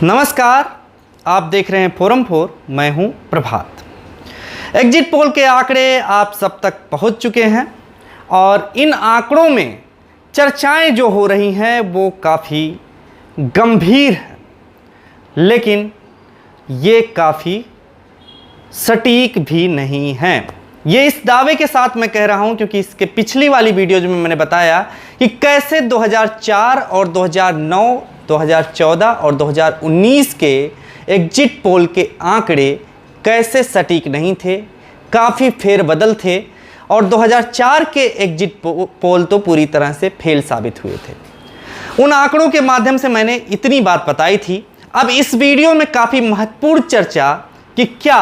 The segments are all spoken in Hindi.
नमस्कार, आप देख रहे हैं फोरम 4। मैं हूं प्रभात। एग्जिट पोल के आंकड़े आप सब तक पहुंच चुके हैं और इन आंकड़ों में चर्चाएं जो हो रही हैं वो काफ़ी गंभीर है, लेकिन ये काफ़ी सटीक भी नहीं हैं। ये इस दावे के साथ मैं कह रहा हूं क्योंकि इसके पिछली वाली वीडियोज में मैंने बताया कि कैसे 2004 और 2009, 2014 और 2019 के एग्जिट पोल के आंकड़े कैसे सटीक नहीं थे, काफ़ी फेरबदल थे और 2004 के एग्जिट पोल तो पूरी तरह से फेल साबित हुए थे। उन आंकड़ों के माध्यम से मैंने इतनी बात बताई थी। अब इस वीडियो में काफ़ी महत्वपूर्ण चर्चा कि क्या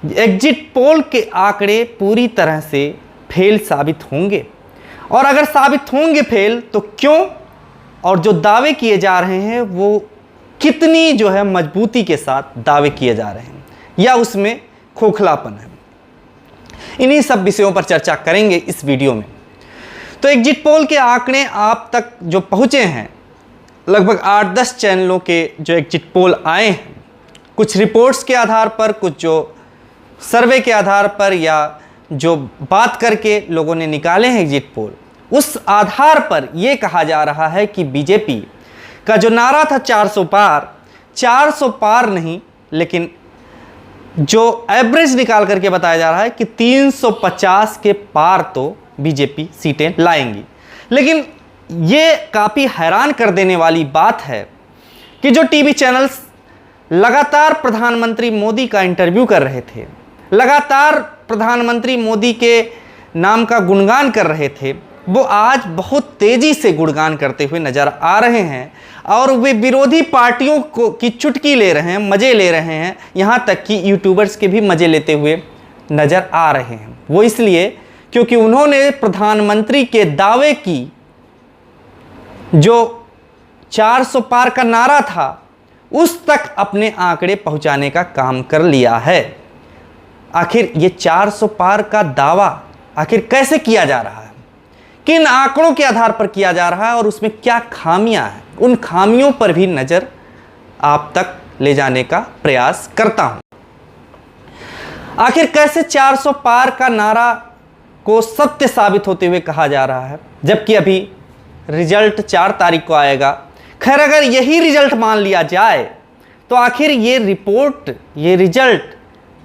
एग्जिट पोल के आंकड़े पूरी तरह से फेल साबित होंगे, और अगर साबित होंगे फेल तो क्यों, और जो दावे किए जा रहे हैं वो कितनी जो है मजबूती के साथ दावे किए जा रहे हैं या उसमें खोखलापन है। इन्हीं सब विषयों पर चर्चा करेंगे इस वीडियो में। तो एग्जिट पोल के आंकड़े आप तक जो पहुँचे हैं, लगभग 8-10 चैनलों के जो एग्जिट पोल आए हैं, कुछ रिपोर्ट्स के आधार पर, कुछ जो सर्वे के आधार पर या जो बात करके लोगों ने निकाले हैं एग्जिट पोल, उस आधार पर यह कहा जा रहा है कि बीजेपी का जो नारा था 400 पार नहीं, लेकिन जो एवरेज निकाल करके बताया जा रहा है कि 350 के पार तो बीजेपी सीटें लाएंगी। लेकिन ये काफ़ी हैरान कर देने वाली बात है कि जो टीवी चैनल्स लगातार प्रधानमंत्री मोदी का इंटरव्यू कर रहे थे, लगातार प्रधानमंत्री मोदी के नाम का गुणगान कर रहे थे, वो आज बहुत तेज़ी से गुणगान करते हुए नज़र आ रहे हैं और वे विरोधी पार्टियों की चुटकी ले रहे हैं, मज़े ले रहे हैं, यहाँ तक कि यूट्यूबर्स के भी मज़े लेते हुए नज़र आ रहे हैं। वो इसलिए क्योंकि उन्होंने प्रधानमंत्री के दावे की जो 400 पार का नारा था उस तक अपने आंकड़े पहुँचाने का काम कर लिया है। आखिर ये 400 पार का दावा आखिर कैसे किया जा रहा है, किन आंकड़ों के आधार पर किया जा रहा है और उसमें क्या खामियां हैं, उन खामियों पर भी नज़र आप तक ले जाने का प्रयास करता हूं। आखिर कैसे 400 पार का नारा को सत्य साबित होते हुए कहा जा रहा है, जबकि अभी रिजल्ट 4 तारीख को आएगा। खैर, अगर यही रिजल्ट मान लिया जाए तो आखिर ये रिपोर्ट, ये रिजल्ट,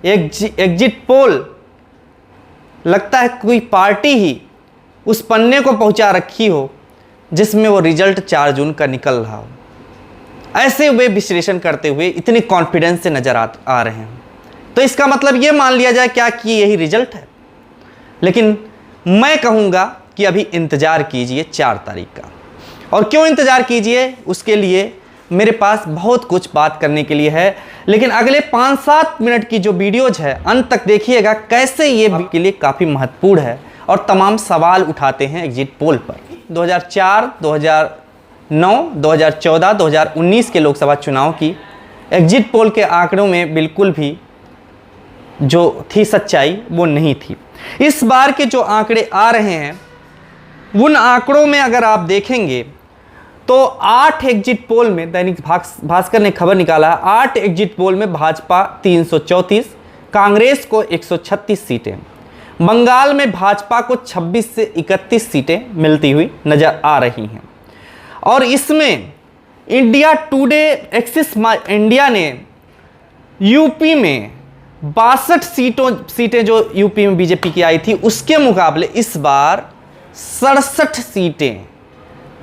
एग्जिट पोल लगता है कोई पार्टी ही उस पन्ने को पहुंचा रखी हो जिसमें वो रिजल्ट 4 जून का निकल रहा हो। ऐसे वे विश्लेषण करते हुए इतने कॉन्फिडेंस से नज़र आ रहे हैं। तो इसका मतलब ये मान लिया जाए क्या कि यही रिजल्ट है। लेकिन मैं कहूँगा कि अभी इंतज़ार कीजिए 4 तारीख का। और क्यों इंतज़ार कीजिए, उसके लिए मेरे पास बहुत कुछ बात करने के लिए है। लेकिन अगले 5-7 मिनट की जो वीडियोज है अंत तक देखिएगा, कैसे ये के लिए काफ़ी महत्वपूर्ण है और तमाम सवाल उठाते हैं एग्जिट पोल पर। 2004, 2009, 2014, 2019 के लोकसभा चुनाव की एग्जिट पोल के आंकड़ों में बिल्कुल भी जो थी सच्चाई वो नहीं थी। इस बार के जो आंकड़े आ रहे हैं उन आंकड़ों में अगर आप देखेंगे तो 8 एग्जिट पोल में, दैनिक भास्कर ने खबर निकाला है, 8 एग्जिट पोल में भाजपा 334, कांग्रेस को 136 सीटें, बंगाल में भाजपा को 26 से 31 सीटें मिलती हुई नजर आ रही हैं। और इसमें इंडिया टुडे एक्सिस इंडिया ने यूपी में 62 सीटें जो यूपी में बीजेपी की आई थी उसके मुकाबले इस बार 67 सीटें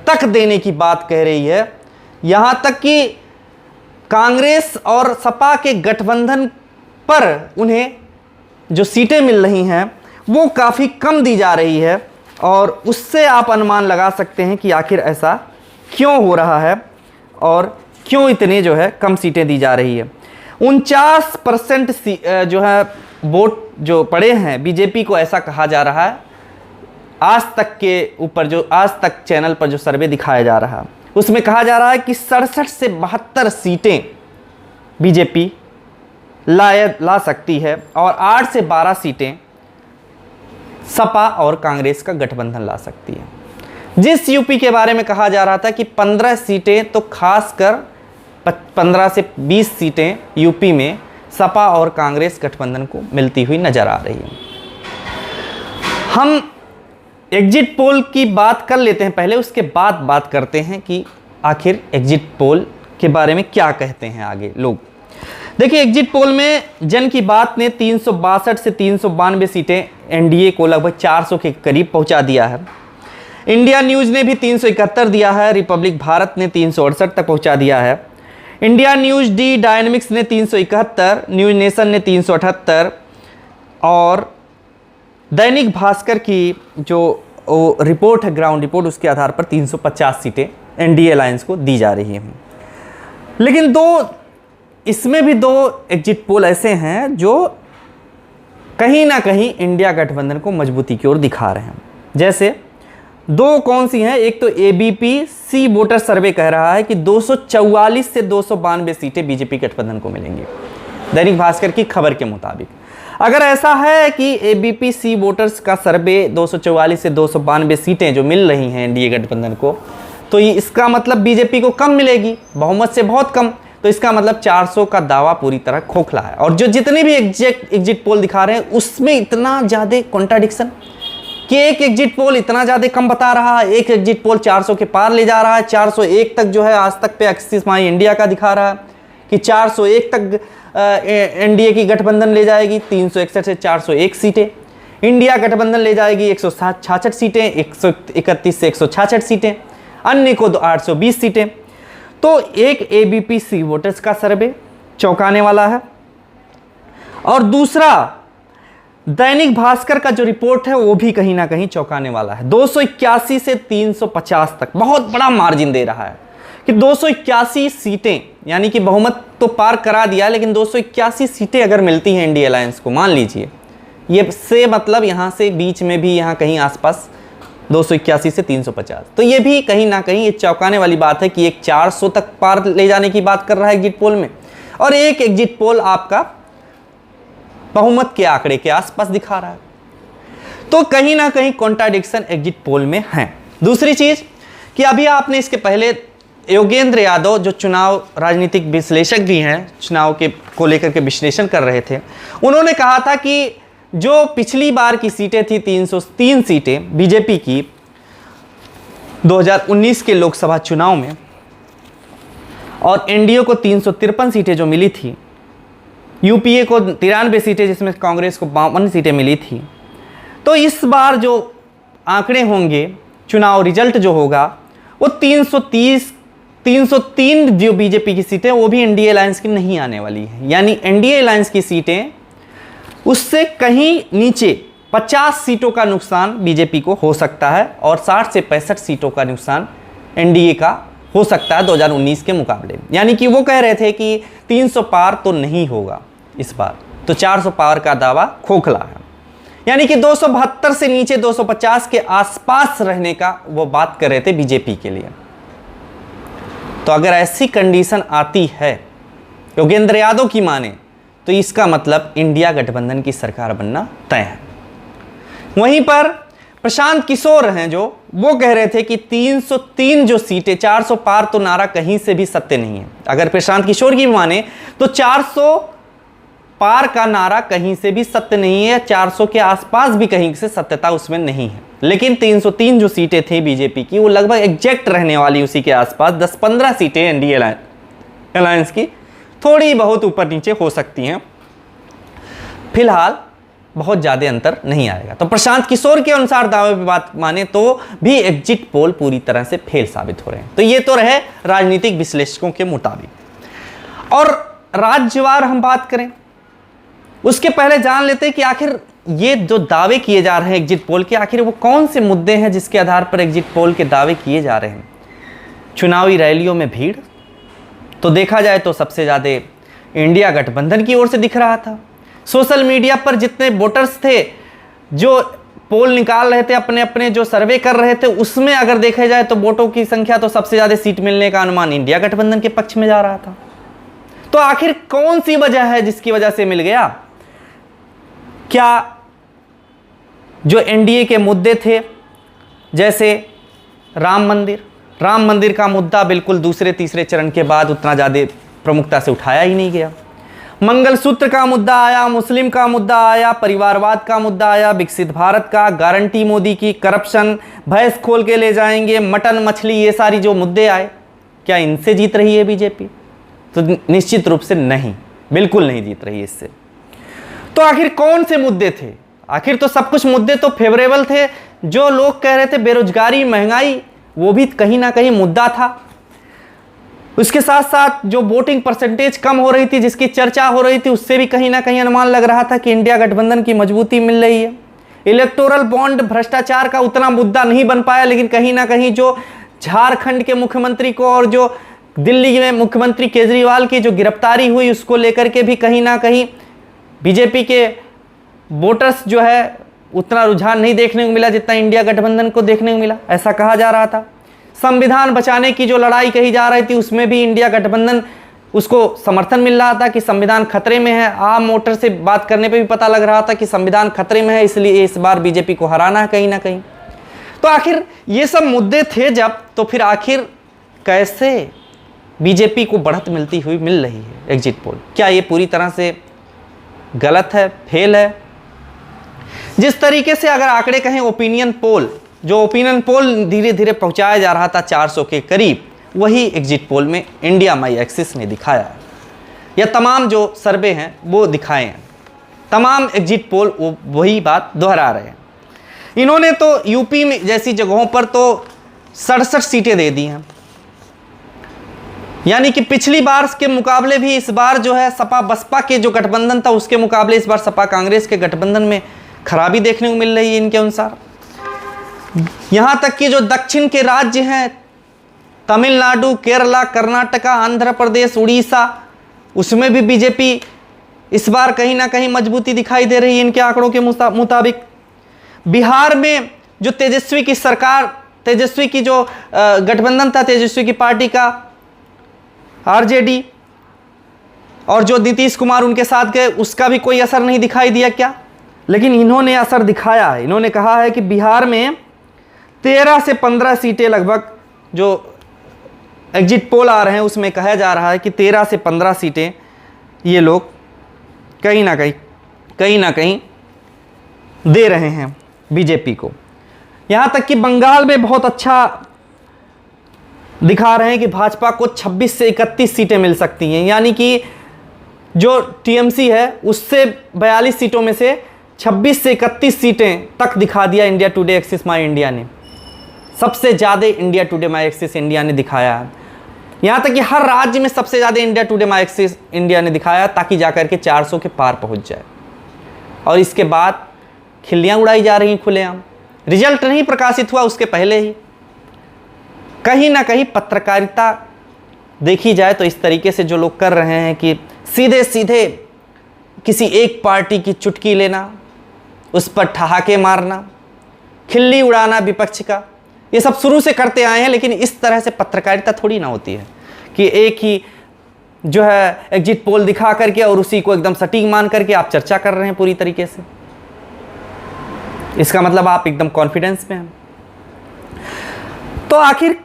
तक देने की बात कह रही है। यहाँ तक कि कांग्रेस और सपा के गठबंधन पर उन्हें जो सीटें मिल रही हैं वो काफ़ी कम दी जा रही है और उससे आप अनुमान लगा सकते हैं कि आखिर ऐसा क्यों हो रहा है और क्यों इतने जो है कम सीटें दी जा रही है। 49% जो है वोट जो पड़े हैं बीजेपी को, ऐसा कहा जा रहा है। आज तक के ऊपर जो आज तक चैनल पर जो सर्वे दिखाया जा रहा है उसमें कहा जा रहा है कि 67 से 72 सीटें बीजेपी ला सकती है और 8 से 12 सीटें सपा और कांग्रेस का गठबंधन ला सकती है। जिस यूपी के बारे में कहा जा रहा था कि 15 सीटें तो खासकर 15 से 20 सीटें यूपी में सपा और कांग्रेस गठबंधन को मिलती हुई नजर आ रही है। हम एग्जिट पोल की बात कर लेते हैं पहले, उसके बाद बात करते हैं कि आखिर एग्जिट पोल के बारे में क्या कहते हैं आगे लोग। देखिए, एग्जिट पोल में जन की बात ने 362 से 392 सीटें एनडीए को लगभग 400 के करीब पहुंचा दिया है। इंडिया न्यूज़ ने भी 371 दिया है, रिपब्लिक भारत ने 368 तक पहुंचा दिया है, इंडिया न्यूज़ डी डायनेमिक्स ने 371, न्यूज़ नेशन ने 378 और दैनिक भास्कर की जो रिपोर्ट है, ग्राउंड रिपोर्ट, उसके आधार पर 350 सीटें एनडीए अलायंस को दी जा रही हैं। लेकिन इसमें भी 2 एग्जिट पोल ऐसे हैं जो कहीं ना कहीं इंडिया गठबंधन को मजबूती की ओर दिखा रहे हैं। जैसे 2 कौन सी हैं? एक तो एबीपी सी वोटर सर्वे कह रहा है कि 244 से 292 सीटें बीजेपी गठबंधन को मिलेंगी, दैनिक भास्कर की खबर के मुताबिक। अगर ऐसा है कि एबीपी सी वोटर्स का सर्वे 244 से 292 सीटें जो मिल रही हैं एनडीए गठबंधन को, तो इसका मतलब बीजेपी को कम मिलेगी, बहुमत से बहुत कम। तो इसका मतलब 400 का दावा पूरी तरह खोखला है। और जो जितने भी एग्जिट पोल दिखा रहे हैं उसमें इतना ज़्यादा कॉन्ट्राडिक्शन कि एक एग्जिट पोल इतना ज़्यादा कम बता रहा है, एक एग्जिट पोल 400 के पार ले जा रहा है। 401 तक जो है आज तक पे एक्सिस माई इंडिया का दिखा रहा है कि 401 तक एनडीए की गठबंधन ले जाएगी, 361 से 401 सीटें। इंडिया गठबंधन ले जाएगी 166 सीटें, 131 से 166 सीटें, अन्य को 820 सीटें। तो एक एबीपी सी वोटर्स का सर्वे चौंकाने वाला है, और दूसरा दैनिक भास्कर का जो रिपोर्ट है वो भी कहीं ना कहीं चौंकाने वाला है। 281 से 350 तक बहुत बड़ा मार्जिन दे रहा है कि 281 सीटें, यानी कि बहुमत तो पार करा दिया, लेकिन 281 सीटें अगर मिलती हैं इंडिया अलायंस को, मान लीजिए, ये से मतलब यहाँ से बीच में भी यहाँ कहीं आसपास 281 से 350, तो ये भी कहीं ना कहीं ये चौंकाने वाली बात है कि एक 400 तक पार ले जाने की बात कर रहा है एग्जिट पोल में, और एक एग्जिट पोल आपका बहुमत के आंकड़े के आसपास दिखा रहा है। तो कहीं ना कहीं कॉन्ट्राडिक्शन एग्जिट पोल में है। दूसरी चीज कि अभी आपने इसके पहले योगेंद्र यादव, जो चुनाव राजनीतिक विश्लेषक भी हैं, चुनाव के को लेकर के विश्लेषण कर रहे थे, उन्होंने कहा था कि जो पिछली बार की सीटें थी 303 सीटें बीजेपी की 2019 के लोकसभा चुनाव में, और एनडीए को 353 सीटें जो मिली थी, यूपीए को 93 सीटें जिसमें कांग्रेस को 52 सीटें मिली थी, तो इस बार जो आंकड़े होंगे, चुनाव रिजल्ट जो होगा, वो 303 जो बीजेपी की सीटें वो भी एनडीए अलायंस की नहीं आने वाली है। यानी एनडीए अलायंस की सीटें उससे कहीं नीचे 50 सीटों का नुकसान बीजेपी को हो सकता है, और 60 से 65 सीटों का नुकसान एनडीए का हो सकता है 2019 के मुकाबले। यानी कि वो कह रहे थे कि 300 पार तो नहीं होगा इस बार, तो 400 पार का दावा खोखला है। यानी कि 272 से नीचे 250 के आसपास रहने का वो बात कर रहे थे बीजेपी के लिए। तो अगर ऐसी कंडीशन आती है योगेंद्र यादव की माने, तो इसका मतलब इंडिया गठबंधन की सरकार बनना तय है। वहीं पर प्रशांत किशोर हैं, जो वो कह रहे थे कि 303 जो सीटें, 400 पार तो नारा कहीं से भी सत्य नहीं है। अगर प्रशांत किशोर की माने तो 400 पार का नारा कहीं से भी सत्य नहीं है, 400 के आसपास भी कहीं से सत्यता उसमें नहीं है। लेकिन 303 जो सीटें थी बीजेपी की, वो लगभग एग्जैक्ट रहने वाली उसी के आसपास। 10-15 सीटें एनडीए अलायंस की थोड़ी बहुत ऊपर नीचे हो सकती हैं, फिलहाल बहुत ज़्यादा अंतर नहीं आएगा। तो प्रशांत किशोर के अनुसार दावे पे बात माने तो भी एग्जिट पोल पूरी तरह से फेल साबित हो रहे हैं। तो ये तो रहे राजनीतिक विश्लेषकों के मुताबिक। और राज्यवार हम बात करें, उसके पहले जान लेते हैं कि आखिर ये जो दावे किए जा रहे हैं एग्जिट पोल के, आखिर वो कौन से मुद्दे हैं जिसके आधार पर एग्जिट पोल के दावे किए जा रहे हैं। चुनावी रैलियों में भीड़ तो देखा जाए तो सबसे ज़्यादा इंडिया गठबंधन की ओर से दिख रहा था। सोशल मीडिया पर जितने वोटर्स थे जो पोल निकाल रहे थे, अपने अपने जो सर्वे कर रहे थे, उसमें अगर देखा जाए तो वोटों की संख्या तो सबसे ज़्यादा सीट मिलने का अनुमान इंडिया गठबंधन के पक्ष में जा रहा था। तो आखिर कौन सी वजह है जिसकी वजह से मिल गया? क्या जो एनडीए के मुद्दे थे, जैसे राम मंदिर, राम मंदिर का मुद्दा बिल्कुल दूसरे तीसरे चरण के बाद उतना ज़्यादा प्रमुखता से उठाया ही नहीं गया। मंगलसूत्र का मुद्दा आया, मुस्लिम का मुद्दा आया, परिवारवाद का मुद्दा आया, विकसित भारत का, गारंटी मोदी की, करप्शन, भैंस खोल के ले जाएंगे, मटन मछली, ये सारी जो मुद्दे आए, क्या इनसे जीत रही है बीजेपी? तो निश्चित रूप से नहीं, बिल्कुल नहीं जीत रही है इससे। तो आखिर कौन से मुद्दे थे? आखिर तो सब कुछ मुद्दे तो फेवरेबल थे। जो लोग कह रहे थे बेरोजगारी, महंगाई, वो भी कहीं ना कहीं मुद्दा था। उसके साथ साथ जो वोटिंग परसेंटेज कम हो रही थी, जिसकी चर्चा हो रही थी, उससे भी कहीं ना कहीं अनुमान लग रहा था कि इंडिया गठबंधन की मजबूती मिल रही है। इलेक्टोरल बॉन्ड भ्रष्टाचार का उतना मुद्दा नहीं बन पाया, लेकिन कहीं ना कहीं जो झारखंड के मुख्यमंत्री को और जो दिल्ली में मुख्यमंत्री केजरीवाल की जो गिरफ्तारी हुई, उसको लेकर के भी कहीं ना कहीं बीजेपी के वोटर्स जो है उतना रुझान नहीं देखने को मिला जितना इंडिया गठबंधन को देखने को मिला, ऐसा कहा जा रहा था। संविधान बचाने की जो लड़ाई कही जा रही थी, उसमें भी इंडिया गठबंधन उसको समर्थन मिल रहा था कि संविधान खतरे में है। आम वोटर से बात करने पे भी पता लग रहा था कि संविधान खतरे में है, इसलिए इस बार बीजेपी को हराना है कहीं ना कहीं। तो आखिर ये सब मुद्दे थे जब, तो फिर आखिर कैसे बीजेपी को बढ़त मिलती हुई मिल रही है एग्जिट पोल? क्या ये पूरी तरह से गलत है, फेल है? जिस तरीके से अगर आंकड़े कहें ओपिनियन पोल, जो ओपिनियन पोल धीरे धीरे पहुंचाया जा रहा था 400 के करीब, वही एग्जिट पोल में इंडिया माई एक्सिस ने दिखाया है, या तमाम जो सर्वे हैं वो दिखाए हैं। तमाम एग्जिट पोल वो वही बात दोहरा रहे हैं। इन्होंने तो यूपी में जैसी जगहों पर तो 67 सीटें दे दी हैं, यानी कि पिछली बार के मुकाबले भी इस बार जो है सपा बसपा के जो गठबंधन था उसके मुकाबले इस बार सपा कांग्रेस के गठबंधन में खराबी देखने को मिल रही है इनके अनुसार। यहाँ तक कि जो दक्षिण के राज्य हैं, तमिलनाडु, केरला, कर्नाटका, आंध्र प्रदेश, उड़ीसा, उसमें भी बीजेपी इस बार कहीं ना कहीं मजबूती दिखाई दे रही है इनके आंकड़ों के मुताबिक। बिहार में जो तेजस्वी की सरकार, तेजस्वी की जो गठबंधन था, तेजस्वी की पार्टी का आरजेडी, और जो नीतीश कुमार उनके साथ गए, उसका भी कोई असर नहीं दिखाई दिया क्या? लेकिन इन्होंने असर दिखाया है। इन्होंने कहा है कि बिहार में 13 से 15 सीटें लगभग, जो एग्जिट पोल आ रहे हैं उसमें कहा जा रहा है कि 13 से 15 सीटें ये लोग कहीं ना कहीं दे रहे हैं बीजेपी को। यहाँ तक कि बंगाल में बहुत अच्छा दिखा रहे हैं कि भाजपा को 26 से 31 सीटें मिल सकती हैं, यानी कि जो टीएमसी है उससे 42 सीटों में से 26 से 31 सीटें तक दिखा दिया इंडिया टुडे एक्सिस माई इंडिया ने। सबसे ज़्यादा इंडिया टुडे माई एक्सिस इंडिया ने दिखाया है। यहाँ तक कि हर राज्य में सबसे ज़्यादा इंडिया टुडे माई एक्सिस इंडिया ने दिखाया, ताकि जाकर के 400 के पार पहुँच जाए। और इसके बाद खिल्लियाँ उड़ाई जा रही खुलेआम। रिजल्ट नहीं प्रकाशित हुआ उसके पहले ही कहीं ना कहीं पत्रकारिता देखी जाए तो इस तरीके से जो लोग कर रहे हैं कि सीधे सीधे किसी एक पार्टी की चुटकी लेना, उस पर ठहाके मारना, खिल्ली उड़ाना विपक्ष का, ये सब शुरू से करते आए हैं। लेकिन इस तरह से पत्रकारिता थोड़ी ना होती है कि एक ही जो है एग्जिट पोल दिखा करके और उसी को एकदम सटीक मान करके आप चर्चा कर रहे हैं पूरी तरीके से। इसका मतलब आप एकदम कॉन्फिडेंस में हैं। तो आखिर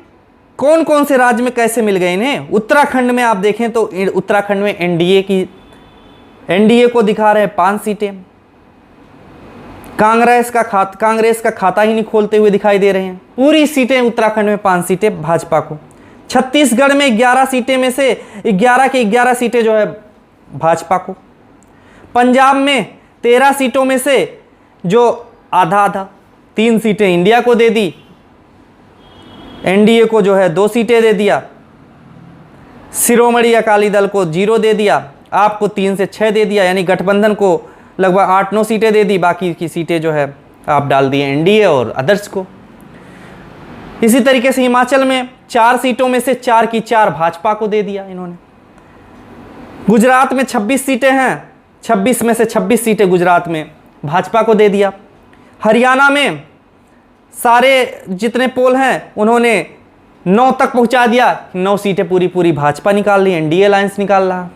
कौन कौन से राज्य में कैसे मिल गए इन्हें? उत्तराखंड में आप देखें तो उत्तराखंड में एनडीए को दिखा रहे हैं 5 सीटें। कांग्रेस का खाता ही नहीं खोलते हुए दिखाई दे रहे हैं। पूरी सीटें उत्तराखंड में 5 सीटें भाजपा को। छत्तीसगढ़ में 11 सीटें में से 11 की 11 सीटें जो है भाजपा को। पंजाब में 13 सीटों में से जो आधा 3 सीटें इंडिया को दे दी, एनडीए को जो है 2 सीटें दे दिया, शिरोमणि अकाली दल को 0 दे दिया, आपको 3 से 6 दे दिया, यानी गठबंधन को लगभग 8-9 सीटें दे दी। बाकी की सीटें जो है आप डाल दिए एनडीए और अदर्स को। इसी तरीके से हिमाचल में 4 सीटों में से 4 की 4 भाजपा को दे दिया इन्होंने। गुजरात में 26 सीटें हैं, 26 में से 26 सीटें गुजरात में भाजपा को दे दिया। हरियाणा में सारे जितने पोल हैं उन्होंने 9 तक पहुंचा दिया, 9 सीटें पूरी भाजपा निकाल ली, एनडीए अलायंस निकाल रहा।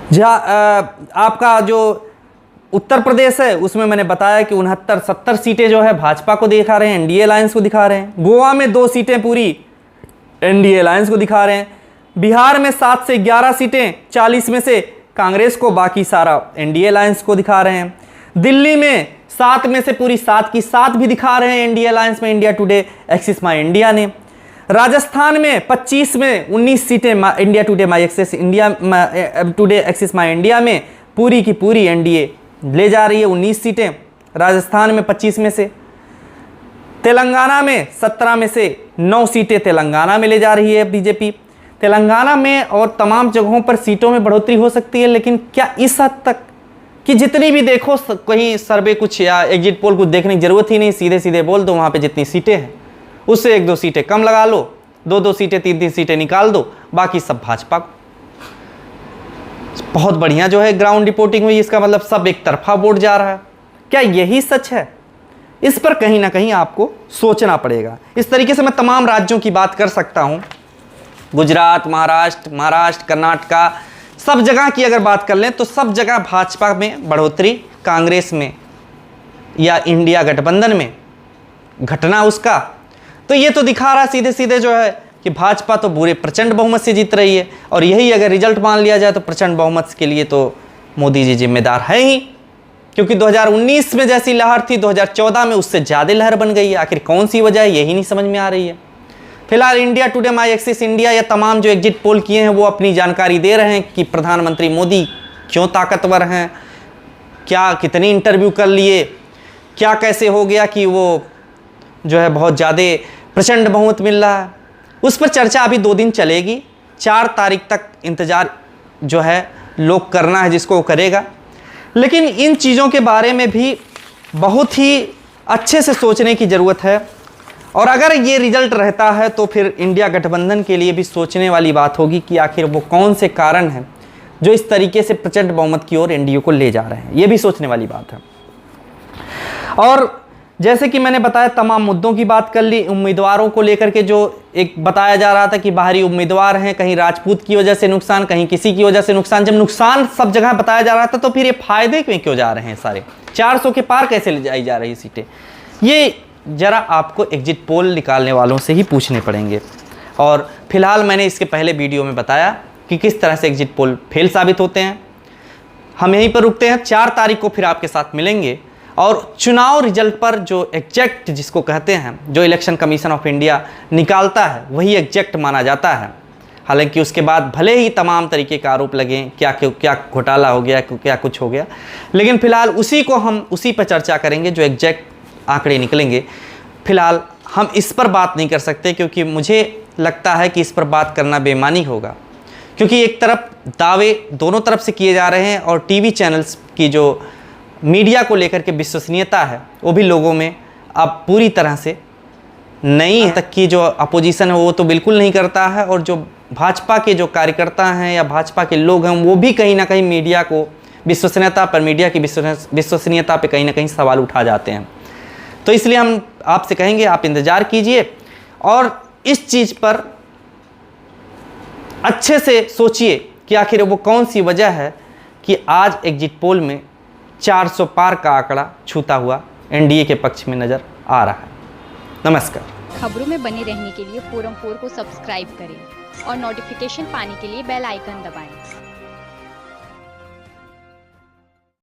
जहाँ आपका जो उत्तर प्रदेश है उसमें मैंने बताया कि 69-70 सीटें जो है भाजपा को दिखा रहे हैं, एनडीए अलायंस को दिखा रहे हैं। गोवा में 2 सीटें पूरी एनडीए अलायंस को दिखा रहे हैं। बिहार में 7 से 11 सीटें 40 में से कांग्रेस को, बाकी सारा एनडीए अलायंस को दिखा रहे हैं। दिल्ली में 7 में से पूरी 7 की 7 भी दिखा रहे हैं एनडीए अलायंस में, इंडिया टुडे एक्सिस माई इंडिया ने। राजस्थान में 25 में 19 सीटें इंडिया टुडे माई एक्सिस इंडिया टुडे एक्सिस माई इंडिया में पूरी की पूरी एनडीए ले जा रही है 19 सीटें राजस्थान में 25 में से। तेलंगाना में 17 में से 9 सीटें तेलंगाना में ले जा रही है बीजेपी। तेलंगाना में और तमाम जगहों पर सीटों में बढ़ोतरी हो सकती है, लेकिन क्या इस हद तक कि जितनी भी देखो कहीं सर्वे कुछ या एग्जिट पोल कुछ देखने की जरूरत ही नहीं, सीधे सीधे बोल दो वहाँ पे जितनी सीटें हैं उससे 1-2 सीटें कम लगा लो, 2-2 सीटें 3-3 सीटें निकाल दो, बाकी सब भाजपा को। बहुत बढ़िया जो है ग्राउंड रिपोर्टिंग हुई, इसका मतलब सब एक तरफा वोट जा रहा है। क्या यही सच है? इस पर कहीं ना कहीं आपको सोचना पड़ेगा। इस तरीके से मैं तमाम राज्यों की बात कर सकता हूं, गुजरात, महाराष्ट्र, कर्नाटका, सब जगह की अगर बात कर लें तो सब जगह भाजपा में बढ़ोतरी, कांग्रेस में या इंडिया गठबंधन में घटना उसका। तो ये तो दिखा रहा सीधे सीधे जो है कि भाजपा तो बुरे प्रचंड बहुमत से जीत रही है, और यही अगर रिजल्ट मान लिया जाए तो प्रचंड बहुमत के लिए तो मोदी जी जिम्मेदार है ही, क्योंकि 2019 में जैसी लहर थी 2014 में उससे ज़्यादा लहर बन गई है। आखिर कौन सी वजह है यही नहीं समझ में आ रही है। फिलहाल इंडिया टुडे माई एक्सिस इंडिया या तमाम जो एग्जिट पोल किए हैं वो अपनी जानकारी दे रहे हैं कि प्रधानमंत्री मोदी क्यों ताकतवर हैं, क्या कितने इंटरव्यू कर लिए, क्या कैसे हो गया कि वो जो है बहुत ज़्यादा प्रचंड बहुमत मिल रहा है। उस पर चर्चा अभी 2 दिन चलेगी, 4 तारीख तक इंतज़ार जो है लोग करना है जिसको वो करेगा। लेकिन इन चीज़ों के बारे में भी बहुत ही अच्छे से सोचने की ज़रूरत है, और अगर ये रिजल्ट रहता है तो फिर इंडिया गठबंधन के लिए भी सोचने वाली बात होगी कि आखिर वो कौन से कारण हैं जो इस तरीके से प्रचंड बहुमत की ओर एनडीए को ले जा रहे हैं। ये भी सोचने वाली बात है। और जैसे कि मैंने बताया तमाम मुद्दों की बात कर ली, उम्मीदवारों को लेकर के जो एक बताया जा रहा था कि बाहरी उम्मीदवार हैं, कहीं राजपूत की वजह से नुकसान, कहीं किसी की वजह से नुकसान। जब नुकसान सब जगह बताया जा रहा था तो फिर ये फायदे में क्यों जा रहे हैं सारे? 400 के पार कैसे ले जाई जा रही सीटें? ये ज़रा आपको एग्जिट पोल निकालने वालों से ही पूछने पड़ेंगे। और फिलहाल मैंने इसके पहले वीडियो में बताया कि किस तरह से एग्जिट पोल फेल साबित होते हैं। हम यहीं पर रुकते हैं, 4 तारीख को फिर आपके साथ मिलेंगे और चुनाव रिजल्ट पर जो एग्जैक्ट जिसको कहते हैं, जो इलेक्शन कमीशन ऑफ इंडिया निकालता है वही एग्जैक्ट माना जाता है। हालांकि उसके बाद भले ही तमाम तरीके का आरोप लगें, क्या घोटाला हो गया, क्या कुछ हो गया, लेकिन फिलहाल उसी पर चर्चा करेंगे जो एग्जैक्ट आंकड़े निकलेंगे। फिलहाल हम इस पर बात नहीं कर सकते क्योंकि मुझे लगता है कि इस पर बात करना बेईमानी होगा, क्योंकि एक तरफ दावे दोनों तरफ से किए जा रहे हैं और टीवी चैनल्स की जो मीडिया को लेकर के विश्वसनीयता है वो भी लोगों में अब पूरी तरह से नहीं है। तक की जो अपोजिशन है वो तो बिल्कुल नहीं करता है, और जो भाजपा के जो कार्यकर्ता हैं या भाजपा के लोग हैं वो भी कहीं ना कहीं मीडिया को विश्वसनीयता पर, मीडिया की विश्वसनीयता पर कहीं ना कहीं सवाल उठा जाते हैं। तो इसलिए हम आपसे कहेंगे आप इंतज़ार कीजिए और इस चीज़ पर अच्छे से सोचिए कि आखिर वो कौन सी वजह है कि आज एग्जिट पोल में 400 पार का आंकड़ा छूता हुआ एनडीए के पक्ष में नज़र आ रहा है। नमस्कार। खबरों में बने रहने के लिए फोरम 4 को सब्सक्राइब करें और नोटिफिकेशन पाने के लिए बेल आइकन दबाएं।